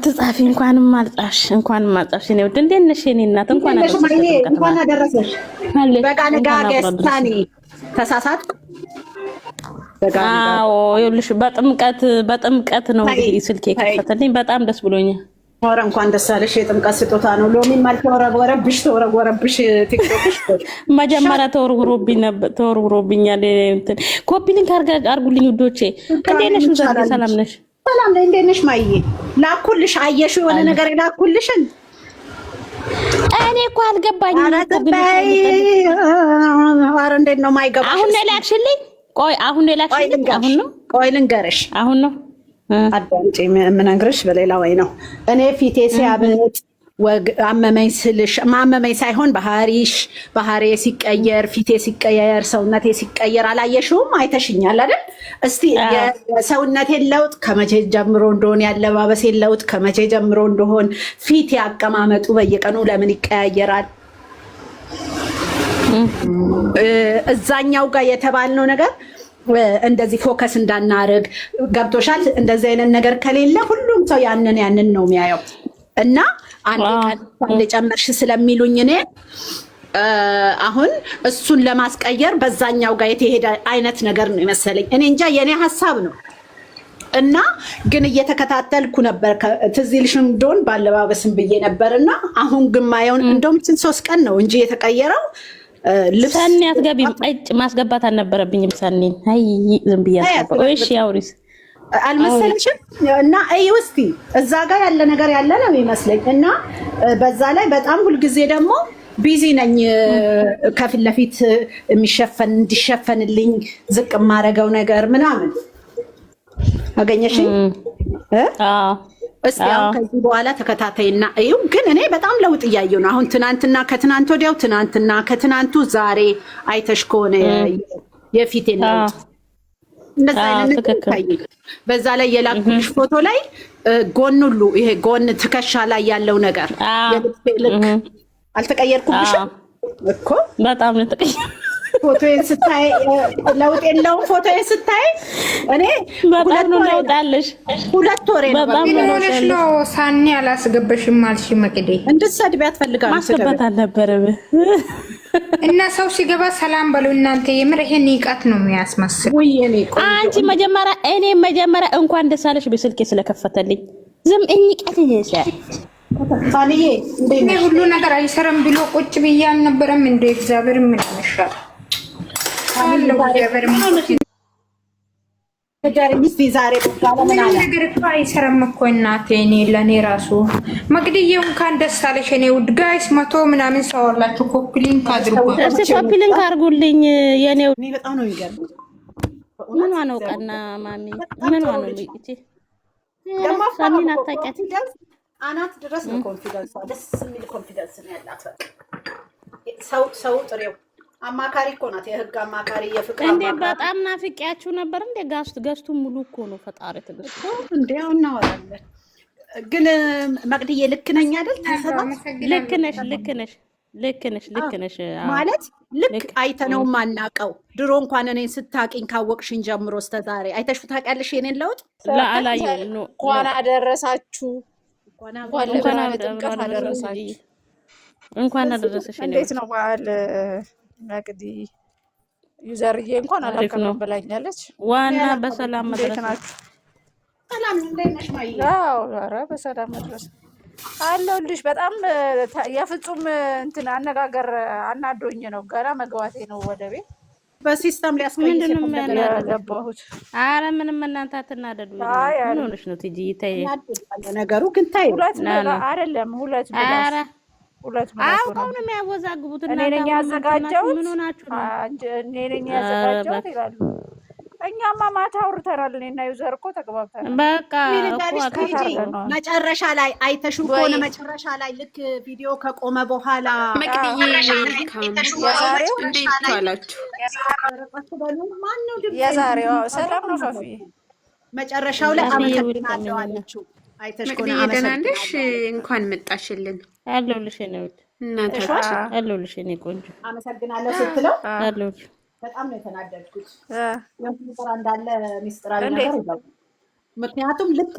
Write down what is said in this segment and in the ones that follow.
አትጻፊ እንኳንም አልጻፍሽ ነው እንዴ ነሽ የኔ እናት እንኳን አደረሰሽ በቃ ነጋ ገስታኒ ተሳሳትኩ አዎ ይኸውልሽ በጥምቀት ነው እንግዲህ ስልኬ ከፈተልኝ በጣም ደስ ብሎኛል ኧረ እንኳን ደስ አለሽ የጥምቀት ስጦታ ነው ሎሚ ማለት ተወረወረብሽ ቲክቶክሽ መጀመሪያ ተወርውሮብኛል እንትን ኮፒ ሊንክ አርጉልኝ ውዶቼ እንዴት ነሽ ሰላም ነሽ ሰላም ነኝ እንዴት ነሽ ማዬ ላኩልሽ አየሽው የሆነ ነገር ላኩልሽን እኔ እኮ አልገባኝም ኧረ እንዴት ነው ማይገባሽ አሁን ላክሽልኝ አሁን ነው ቆይ ልንገርሽ አሁን ነው አዳምጪ የምነግርሽ በሌላ ወይ ነው እኔ ፊቴ ሲያብጥ አመመኝ ስልሽ ማመመኝ ሳይሆን ባህሪ ሲቀየር ፊቴ ሲቀየር ሰውነቴ ሲቀየር አላየሽውም አይተሽኛል አይደል እስቲ የሰውነቴን ለውጥ ከመቼ ጀምሮ እንደሆነ ያለባበሴን ለውጥ ከመቼ ጀምሮ እንደሆነ ፊቴ አቀማመጡ በየቀኑ ለምን ይቀያየራል እዛኛው ጋር የተባልነው ነገር እንደዚህ ፎከስ እንዳናረግ ገብቶሻል እንደዚህ አይነት ነገር ከሌለ ሁሉም ሰው ያንን ነው የሚያየው እና አንድ ቀን ለጨመርሽ ስለሚሉኝ እኔ አሁን እሱን ለማስቀየር በዛኛው ጋር የተሄደ አይነት ነገር ነው ይመስለኝ እኔ እንጃ የኔ ሐሳብ ነው እና ግን እየተከታተልኩ ነበር ትዝ ይልሽ እንደሆነ ባለባበስም ብዬ ነበርና አሁን ግማየውን እንደውም 3 ቀን ነው እንጂ የተቀየረው ልብሰን ያስገቢም እጭ ማስገባት አልነበረብኝም ሰኔን አይ ዝም ብያለሁ እሺ ያውሪስ አልመሰለሽም እና እስቲ እዛ ጋር ያለ ነገር ያለ ነው ይመስለኝ እና በዛ ላይ በጣም ሁሉ ጊዜ ደግሞ ቢዚ ነኝ ከፊት ለፊት እንዲሸፈንልኝ ዝቅ ማረገው ነገር ምናምን አገኘሽኝ እስቲ አሁን ከዚህ በኋላ ተከታታይና እዩ ግን እኔ በጣም ለውጥ እያየሁ ነው አሁን ትናንትና ከትናንት ወዲያው ከትናንቱ ዛሬ አይተሽ ከሆነ የፊቴን ለውጥ እንደዛ አይነት ነገር በዛ ላይ የላኩልሽ ፎቶ ላይ ጎን ሁሉ ይሄ ጎን ትከሻ ላይ ያለው ነገር ልክ አልተቀየርኩብሽም እኮ በጣም ነው ተቀየር ፎቶዬን ስታይ ለውጥ የለውም ፎቶዬን ስታይ እኔ በጣም ነው ለውጣለሽ ሁለት ወሬ ነው ሆነሽ ነው ሳኒ አላስገበሽም ማልሽ መቅዴ እንድትሰድቢ አትፈልጋለሽ ማስገባት አልነበረም እና ሰው ሲገባ ሰላም በሉ እናንተ የምር ይሄ ንቃት ነው የሚያስመስል ወይ እኔ አንቺ መጀመሪያ እንኳን ደስ አለሽ በስልኬ ስለከፈተልኝ ዝም እንቀት ይሄሻል ሳኒዬ እንዴ ሁሉ ነገር አይሰራም ብሎ ቁጭ ብያል ነበርም እንደ እግዚአብሔር ምን ይመሻል አሁን ለእግዚአብሔር ምን ተደርሚስ ዛሬ በቃላ ምን አለ ነገር አይሰራም እኮ እናቴ እኔ ለኔ ራሱ መቅድዬው እንኳን ደስ አለሽ እኔ ውድ ጋይስ 100 ምናምን ሰው አላችሁ ኮፒ ሊንክ አድርጉ እስቲ ኮፒ ሊንክ አድርጉልኝ የኔው እኔ በጣም ነው የሚገርመው ምን ዋናው ቀና ማሚ ምን ዋናው ልጅ ሳሚን አታውቂያት አናት ድረስ ነው ኮንፊደንስ ደስ የሚል ኮንፊደንስ ነው ያላት ሰው ጥሬው አማካሪ እኮ ናት የህግ አማካሪ የፍቅር እንዴ በጣም ናፍቂያችሁ ነበር እንዴ ገስቱ ሙሉ እኮ ነው ፈጣሪ ትግስት እንዴ እናወራለን ግን መቅድዬ ልክ ነኝ አይደል ልክ ነሽ ማለት ልክ አይተነው ማናቀው ድሮ እንኳን እኔን ስታቂኝ ካወቅሽኝ ጀምሮ እስከ ዛሬ አይተሽ ታውቂያለሽ የኔን ለውጥ ለአላየው ነው እንኳን አደረሳችሁ እንኳን አደረሰሽ እንዴት ነው በዓል መቅዲ ዩዘርዬ እንኳን አላከብረም ብላኛለች ዋና በሰላም መድረስ ሰላም እንዴት ነሽ ማይ አዎ ኧረ በሰላም መድረስ አለሁልሽ በጣም የፍጹም እንትን አነጋገር አናዶኝ ነው ገና መግባቴ ነው ወደ ቤት በሲስተም ሊያስቀይስ ያለባሁት አረ ምንም እናንተ አትናደዱ ምን ሆነሽ ነው ትጂ ታይ ነገሩ ግን ታይ አይደለም ሁለት አሁን ነው የሚያወዛግቡት እና እኔ ነኝ ያዘጋጀሁት እኔ ነኝ ያዘጋጀሁት ይላሉ እኛማ ማታ አውርተናል እኔና ዩዘር እኮ ተግባብተናል በቃ መጨረሻ ላይ አይተሹ ከሆነ መጨረሻ ላይ ልክ ቪዲዮ ከቆመ በኋላ የዛሬው ሰላም ነው ፋፊ መጨረሻው ላይ አመሰግናለሁ አለችው አይተሽ ከሆነ አመሰግናለሽ እንኳን መጣሽልን አለሁልሽ ነው እናንተ አለሁልሽ ነው ቆንጆ አመሰግናለሁ ስትለው አለሁልሽ በጣም ነው የተናደድኩት። የምትሰራ እንዳለ ሚስጥራዊ ነገር ይላል። ምክንያቱም ልክ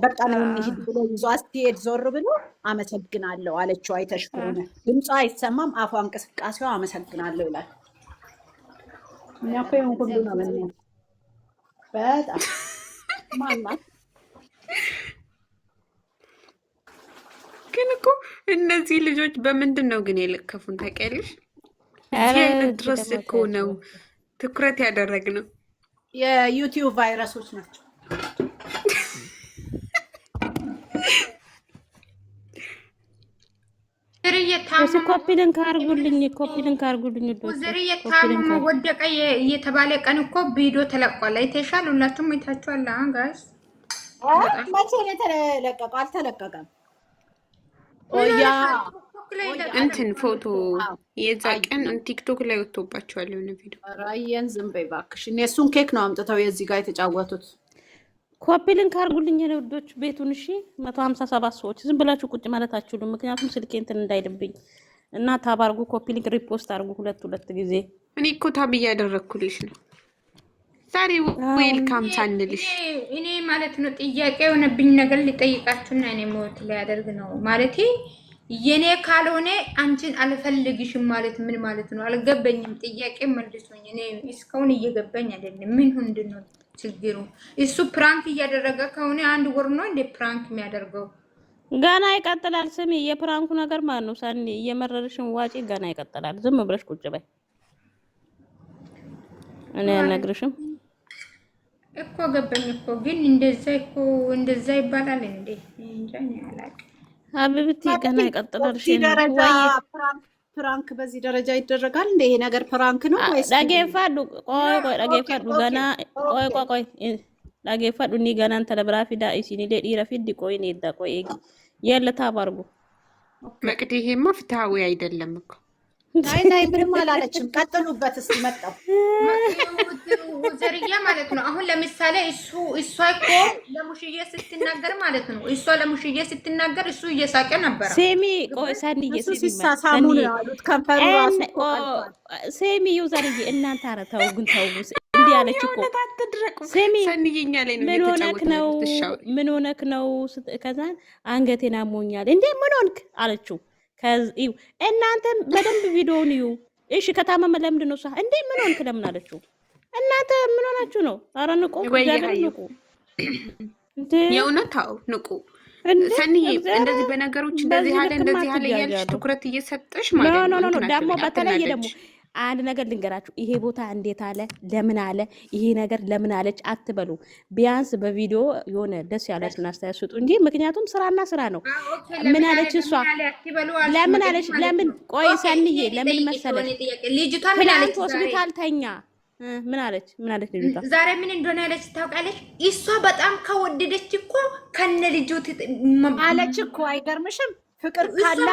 በቃ ነው እንሂድ ብሎ ይዞ አስትሄድ ዞር ብሎ አመሰግናለሁ አለችው። አይተሽ ከሆነ ድምጿ አይሰማም፣ አፏ እንቅስቃሴዋ አመሰግናለሁ ይላል። እኛ እኮ ይሁን ሁሉ ነው ምን በጣም ማናት ግን እኮ እነዚህ ልጆች በምንድን ነው ግን የለከፉን ታውቂያለሽ? እዚህ አይነት ድረስ እኮ ነው ትኩረት ያደረግነው። የዩቲዩብ ቫይረሶች ናቸው። ኮፒልን ካርጉልኝ ዝርዬ ታመመ ወደቀ እየተባለ ቀን እኮ ቪዲዮ ተለቋል። አይተሻል? ሁላችሁም አይታችኋል? ጋይስ መቼ ነው የተለቀቀው? አልተለቀቀም። እንትን ፎቶ የዛ ቀን ቲክቶክ ላይ ወጥቶባቸዋል የሆነ ቪዲዮ። ራየን ዝም በይ እባክሽ። እኔ እሱን ኬክ ነው አምጥተው የዚህ ጋር የተጫወቱት። ኮፒልን ካርጉልኝ የኔ ውዶች ቤቱን። እሺ 157 ሰዎች ዝም ብላችሁ ቁጭ ማለት አትችሉም። ምክንያቱም ስልኬ እንትን እንዳይልብኝ እና ታባርጉ። ኮፒሊንክ ሪፖስት አድርጉ ሁለት ጊዜ። እኔ እኮ ታብ እያደረግኩልሽ ነው ዛሬ ዌልካም ሳንልሽ። እኔ ማለት ነው ጥያቄ የሆነብኝ ነገር ሊጠይቃችሁና እኔ ሞት ሊያደርግ ነው ማለት የኔ ካልሆነ አንቺን አልፈልግሽም ማለት ምን ማለት ነው? አልገበኝም። ጥያቄ መልሶኝ። እኔ እስካሁን እየገባኝ አይደለም። ምን ምንድነው ችግሩ? እሱ ፕራንክ እያደረገ ከሆነ አንድ ወር ነው እንደ ፕራንክ የሚያደርገው? ገና ይቀጥላል። ስሚ የፕራንኩ ነገር ማለት ነው ሳኒ እየመረረሽን ዋጪ ገና ይቀጥላል። ዝም ብለሽ ቁጭ በይ። እኔ አልነግርሽም እኮ ገባኝ እኮ ግን እንደዛ ይባላል እንዴ? እንጃ ነው አላውቅም። ሀቢብቲ ገና ይቀጥላል። ፕራንክ በዚህ ደረጃ ይደረጋል እንዴ? ይሄ ነገር ፕራንክ ነው ወይስ ዳጌፋዱ? ዳጌፋዱ ገና ቆይ ዳጌፋዱ ኒ ገና እንተ ለብራ ፊዳ ኢሲኒ ዲራ ፊዲ ቆይ ነዳ ቆይ የለ ታባርጉ መቅዲ። ይሄማ ፍትሃዊ አይደለም እኮ። ናይ ምንም አላለችም። ቀጥሉበት እስቲ መጣው ዘርያ ማለት ነው። አሁን ለምሳሌ እሷ እኮ ለሙሽዬ ስትናገር ማለት ነው ለሙሽዬ ስትናገር እሱ እየሳቀ ነበር። ሴሚ ቆይ ሳንዬ ሲሳሳሙ ነው ያሉት። ከንፈሩ ራሱ ሴሚ ዩዘርዬ እናንተ ኧረ ተው ግን ተው። እንዲህ አለች እኮ ሴሚ ሰንዬኛ ላይ ነው ምን ሆነክ ነው? ከዛን አንገቴን አሞኛል። እንዴ ምን ሆንክ አለችው። ከዚው እናንተ በደንብ ቪዲዮውን እዩ። እሺ ከታመመ ለምንድን ነው እንዴ ምን ሆንክ ለምን አለችው። እናንተ ምን ሆናችሁ ነው? ኧረ ንቁ ንቁ። የእውነታው ንቁ። ሰንዬ እንደዚህ በነገሮች እንደዚህ ያለ እያልሽ ትኩረት እየሰጠሽ ማለት ነው። ደግሞ በተለየ ደግሞ አንድ ነገር ልንገራችሁ። ይሄ ቦታ እንዴት አለ ለምን አለ ይሄ ነገር ለምን አለች አትበሉ። ቢያንስ በቪዲዮ የሆነ ደስ ያላችሁን አስተያየት ስጡ እንጂ ምክንያቱም ስራና ስራ ነው። ምን አለች እሷ? ለምን አለች? ለምን ቆይ ሰንዬ ለምን መሰለች? ልጅቷ ምን አለች? ሆስፒታል ተኛ ምን አለች? ልጅቷ ዛሬ ምን እንደሆነ ያለች ታውቃለች? እሷ በጣም ከወደደች እኮ ከነ ልጁ አለች እኮ። አይገርምሽም? ፍቅር ካላ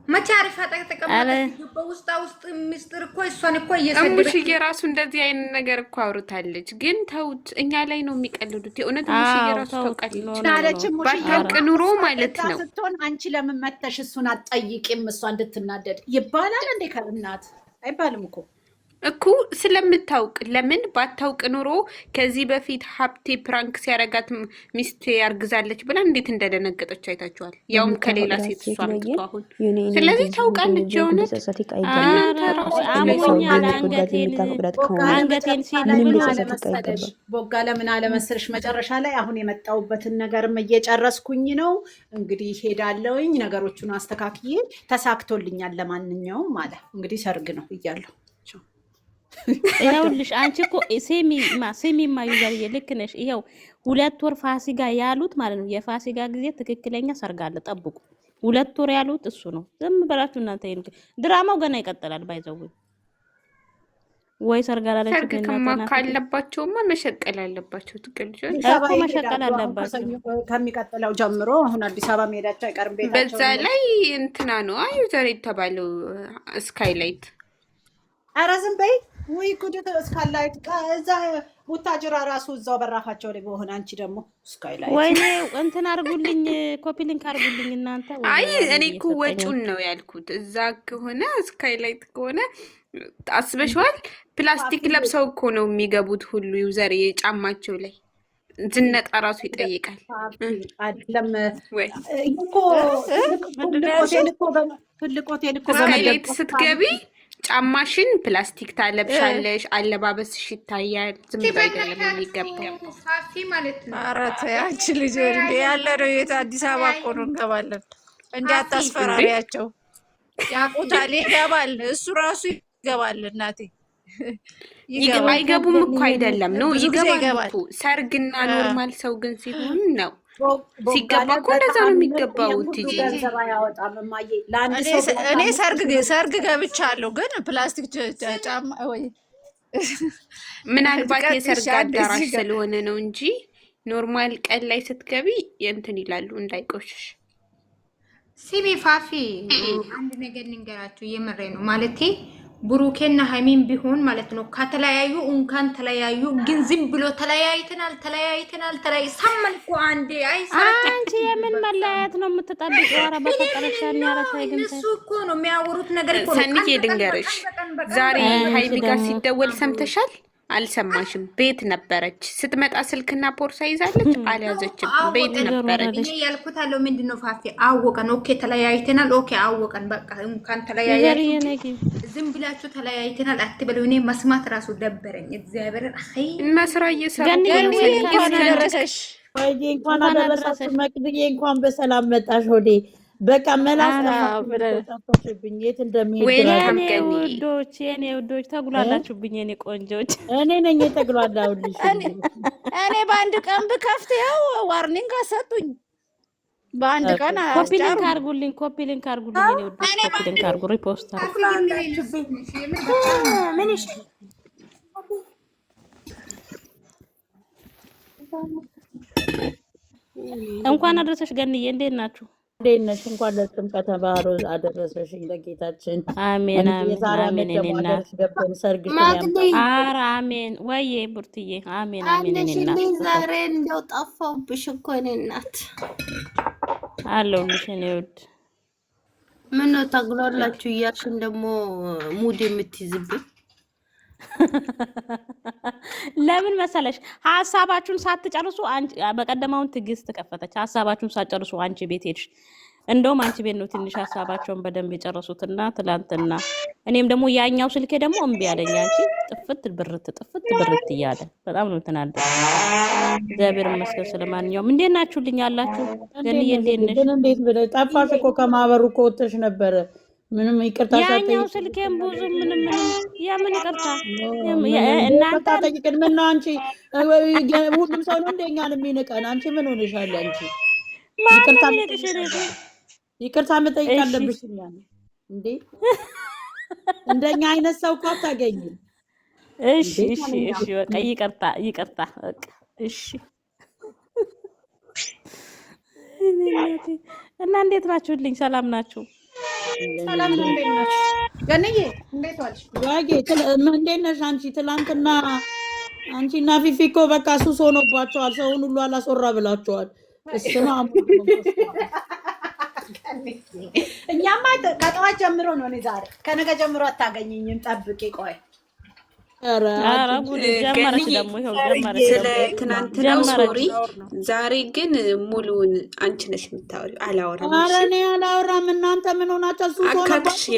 መቼ አሪፍ ተቀመጠች። በውስጣ ውስጥ ምስጢር እኮ እሷን እኮ እየሰደደች ሙሽዬ ራሱ እንደዚህ አይነት ነገር እኮ አውርታለች። ግን ተውት፣ እኛ ላይ ነው የሚቀልዱት። የእውነት ሙሽዬ ራሱ ታውቃለች። ባታውቅ ኑሮ ማለት ነው ስትሆን አንቺ ለምን መተሽ እሱን አትጠይቂም? እሷ እንድትናደድ ይባላል እንዴ? ከእናት አይባልም እኮ ስለምታውቅ። ለምን ባታውቅ ኑሮ ከዚህ በፊት ሀብቴ ፕራንክ ሲያረጋት ሚስቴ ያርግዛለች ብላ እንዴት እንደደነገጠች አይታችኋል። ያውም ከሌላ ሴት እሷ አምጥቶ አሁን። ስለዚህ ታውቃለች። የሆነት አንገቴን ሲል ቦጋ ለምን አለመሰልሽ መጨረሻ ላይ አሁን የመጣሁበትን ነገርም እየጨረስኩኝ ነው እንግዲህ ሄዳለሁኝ። ነገሮቹን አስተካክዬ ተሳክቶልኛል። ለማንኛውም አለ እንግዲህ ሰርግ ነው እያለሁ ይኸውልሽ አንቺ እኮ ሴሚማ ዩዘርዬ ልክ ነሽ። ይኸው 2 ወር ፋሲጋ ያሉት ማለት ነው። የፋሲጋ ጊዜ ትክክለኛ ሰርግ አለ ጠብቁ። 2 ወር ያሉት እሱ ነው። ዝም በላችሁ እናንተ። ድራማው ገና ይቀጥላል። ባይዘው ወይ ሰርግ አላለች ግን ካለባቸውማ መሸቀል አለባቸው። ትቅልጆች እኮ መሸቀል አለባቸው ከሚቀጥለው ጀምሮ። አሁን አዲስ አበባ መሄዳቸው አይቀርም ቤታቸው። በዛ ላይ እንትና ነው ዩዘር የተባለው ስካይላይት። ኧረ ዝም በይ ወይ ጉድ ስካይላይት እዛ ሙታጅራ ራሱ እዛው በራፋቸው ላይ በሆነ አንቺ ደግሞ ስካይላይት ወይኔ እንትን አርጉልኝ ኮፒ ሊንክ አርጉልኝ እናንተ አይ እኔ እኮ ወጪውን ነው ያልኩት እዛ ከሆነ ስካይላይት ከሆነ አስበሽዋል ፕላስቲክ ለብሰው እኮ ነው የሚገቡት ሁሉ ዩዘር የጫማቸው ላይ ዝነጣ ራሱ ይጠይቃል አይደለም ወይ እኮ ትልቅ ሆቴል እኮ ስካይላይት ስትገቢ ጫማሽን ፕላስቲክ ታለብሻለሽ አለባበስሽ ይታያል ዝም ብሎ አይደለም የሚገባው ፋፊ ማለት ነው ኧረ ተይ አንቺ ልጅ እንደ ያለ ነው የት አዲስ አበባ እኮ ነው እንገባለን እንደ አታስፈራሪያቸው ያቁታል ይገባል እሱ ራሱ ይገባል እናቴ አይገቡም እኮ አይደለም ነው ይገባል እኮ ሰርግና ኖርማል ሰው ግን ሲሆን ነው ሲገባ እኮ እንደዛ ነው የሚገባው ትጂ እኔ ሰርግ ገብቻለሁ ግን ፕላስቲክ ጫማ ወይ ምናልባት የሰርግ አዳራሽ ስለሆነ ነው እንጂ ኖርማል ቀን ላይ ስትገቢ እንትን ይላሉ እንዳይቆሽሽ ሲሚ ፋፊ አንድ ነገር ልንገራችሁ የምሬ ነው ማለቴ ብሩኬና ሃይሚን ቢሆን ማለት ነው ከተለያዩ እንኳን ተለያዩ ግን ዝም ብሎ ተለያይተናል ሳመንኩ አንዴ አንቺ የምን መለያየት ነው የምትጠብቂው? ኧረ በፈጠረሽ ያራታ ይገንዘብ እሱ እኮ ነው የሚያወሩት ነገር እኮ ሰንዬ ድንገርሽ ዛሬ ሃይሚ ጋር ሲደወል ሰምተሻል? አልሰማሽም? ቤት ነበረች ስትመጣ ስልክና ፖርሳ ይዛለች አልያዘችም ቤት ነበረች እኔ ያልኩት አለው ምንድነው ፋፊ አወቀን ኦኬ ተለያይተናል ኦኬ አወቀን በቃ እንኳን ተለያያችሁ ዝም ብላችሁ ተለያይተናል አትበሉ እኔ መስማት ራሱ ደበረኝ እግዚአብሔርን አይ እና ስራ እየሰራሁ እንኳን አደረሰሽ እንኳን አደረሳችሁ መቅድዬ እንኳን በሰላም መጣሽ ሆዴ በቃ መላስ ተፈሽብኝ የት እንደሚሄድ የኔ ውዶች ተጉላላችሁብኝ የኔ ቆንጆች እኔ ነኝ የተጉላላሁልሽ እኔ በአንድ ቀን ብከፍት ያው ዋርኒንግ አሰጡኝ በአንድ ቀን ኮፒ ሊንክ አርጉልኝ የኔ ውዶች ኮፒ ሊንክ አርጉ ሪፖስት አርጉ ምን እሺ እንኳን አደረሰሽ ገንዬ እንዴት ናችሁ? እንዴት ነሽ? እንኳን ለጥምቀተ ባህር አደረሰሽ ለጌታችን። አሜን አሜን አሜን። እኔና ኧረ አሜን ወይዬ ቡርትዬ አሜን አሜን። እኔና ዛሬ እንደው ጠፋሁብሽ እኮ እኔ እናት አለሁልሽ እኔ ውድ። ምነው ታግሏላችሁ እያልሽን ደግሞ ሙድ የምትይዝብን ለምን መሰለሽ ሀሳባችሁን ሳትጨርሱ በቀደማውን ትዕግስት ከፈተች ሀሳባችሁን ሳትጨርሱ አንቺ ቤት ሄድሽ እንደውም አንቺ ቤት ነው ትንሽ ሀሳባቸውን በደንብ የጨረሱትና ትላንትና እኔም ደግሞ ያኛው ስልኬ ደግሞ እምቢ አለኝ አንቺ ጥፍት ብርት እያለ በጣም ነው ተናደ እግዚአብሔር ይመስገን ስለማንኛውም እንዴት ናችሁልኝ ያላችሁ ገንዬ እንዴት ነሽ እንዴት ብለ ጠፋሽ እኮ ከማህበሩ እኮ ወጥተሽ ነበረ ምንም ይቅርታ ያኛው ስልኬን ብዙ ምንም ያምን ይቅርታ እናንተ ታጠቂቅን ምን ነው አንቺ ሁሉም ሰው ነው እንደኛን የሚንቀን አንቺ ምን ሆነሻል አንቺ ይቅርታ መጠየቅ አለብሽ እንዴ እንደኛ አይነት ሰው እኮ አታገኝም እሺ በቃ ይቅርታ በቃ እሺ እና እንዴት ናችሁልኝ ሰላም ናችሁ ሰላም ነው እንዴት ነሽ ገንዬ እንዴት ዋልሽ ዋጌ እንዴት ነሽ አንቺ ትላንትና አንቺና ፊፊ እኮ በቃ ሱስ ሆኖባቸዋል ሰውን ሁሉ አላስወራ ብላቸዋል እስማ እኛማ ከጠዋት ጀምሮ ነው እኔ ዛሬ ከነገ ጀምሮ አታገኝኝም ጠብቂ ቆይ ትናንትናው ሶሪ ዛሬ ግን ሙሉውን አንቺ ነሽ የምታወሪው አላወራም ኧረ እኔ አላወራም እናንተ ምን ሆናችሁ ሱስ ሆናችሁ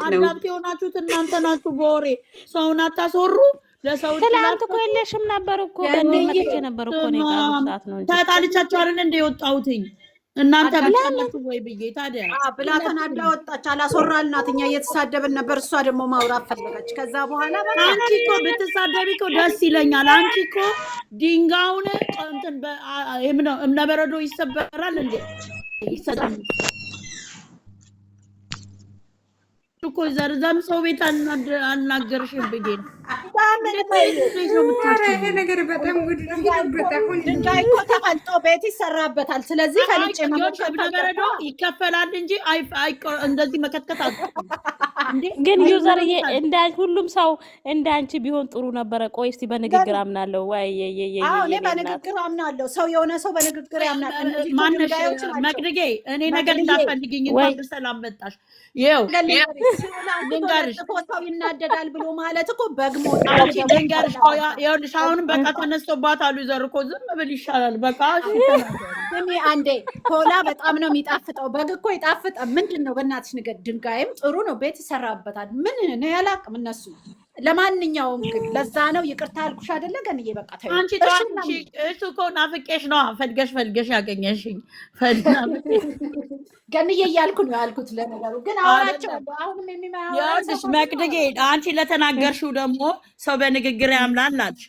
አዳምጤ ሆናችሁት እናንተ ናችሁ በወሬ ሰውን አታስወሩ ለሰው ትላንት እኮ የለሽም ነበር እኮ ገኒ መጥቼ ነበር እኮ ነው ሰዓት ነው እንጂ ተጣልቻችሁ አይደል እንደ ወጣሁትኝ እናንተ ብላችሁ ወይ ብዬ ታዲያ ብላተን አዳ ወጣች አላስወራልናት እኛ እየተሳደብን ነበር እሷ ደግሞ ማውራት ፈለገች ከዛ በኋላ አንቺ እኮ ብትሳደቢ እኮ ደስ ይለኛል አንቺ እኮ ድንጋዩን እንትን እምነበረዶ ይሰበራል እንዴ ይሰጣል እኮ እኮ ዘርዛም ሰው ቤት አልናገርሽም ብዬ ነው። ይሄ ነገር በጣም ጉድ ነው። ድንጋይ እኮ ተፈልጦ ቤት ይሰራበታል። ስለዚህ ፈልጬ በረዶ ይከፈላል እንጂ እንደዚህ መከተት ግን ዩዘርዬ ሁሉም ሰው እንደ አንቺ ቢሆን ጥሩ ነበረ። ቆይ እስቲ በንግግር አምናለሁ ወይ እኔ በንግግር አምናለሁ። ሰው የሆነ ሰው በንግግር ያምናል። ማነሽ መቅድጌ እኔ ነገር እንዳትፈልጊኝ እንኳን ሰላም መጣሽ። ይኸው ልንገርሽ ሰው ይናደዳል ብሎ ማለት እኮ በግሞ ልንገርሽ፣ ይኸውልሽ አሁንም በቃ ተነስቶባት አሉ ዩዘር እኮ ዝም ብል ይሻላል። በቃ ስሚ አንዴ ፖላ በጣም ነው የሚጣፍጠው። በግ እኮ ይጣፍጠ ምንድን ነው በእናትሽ ንገር። ድንጋይም ጥሩ ነው ቤት ይሰራበታል። ምን ነው ያላቅም እነሱ። ለማንኛውም ግን ለዛ ነው ይቅርታ አልኩሽ አይደለ ገንዬ። በቃ ተይው አንቺ እሱ እኮ ናፍቄሽ ነው ፈልገሽ ያገኘሽኝ ገንዬ እያልኩ ነው ያልኩት። ለነገሩ ግን አወራቸው አሁንም ይኸውልሽ መቅድጌ አንቺ ለተናገርሽው ደግሞ ሰው በንግግር ያምናል አልሽ።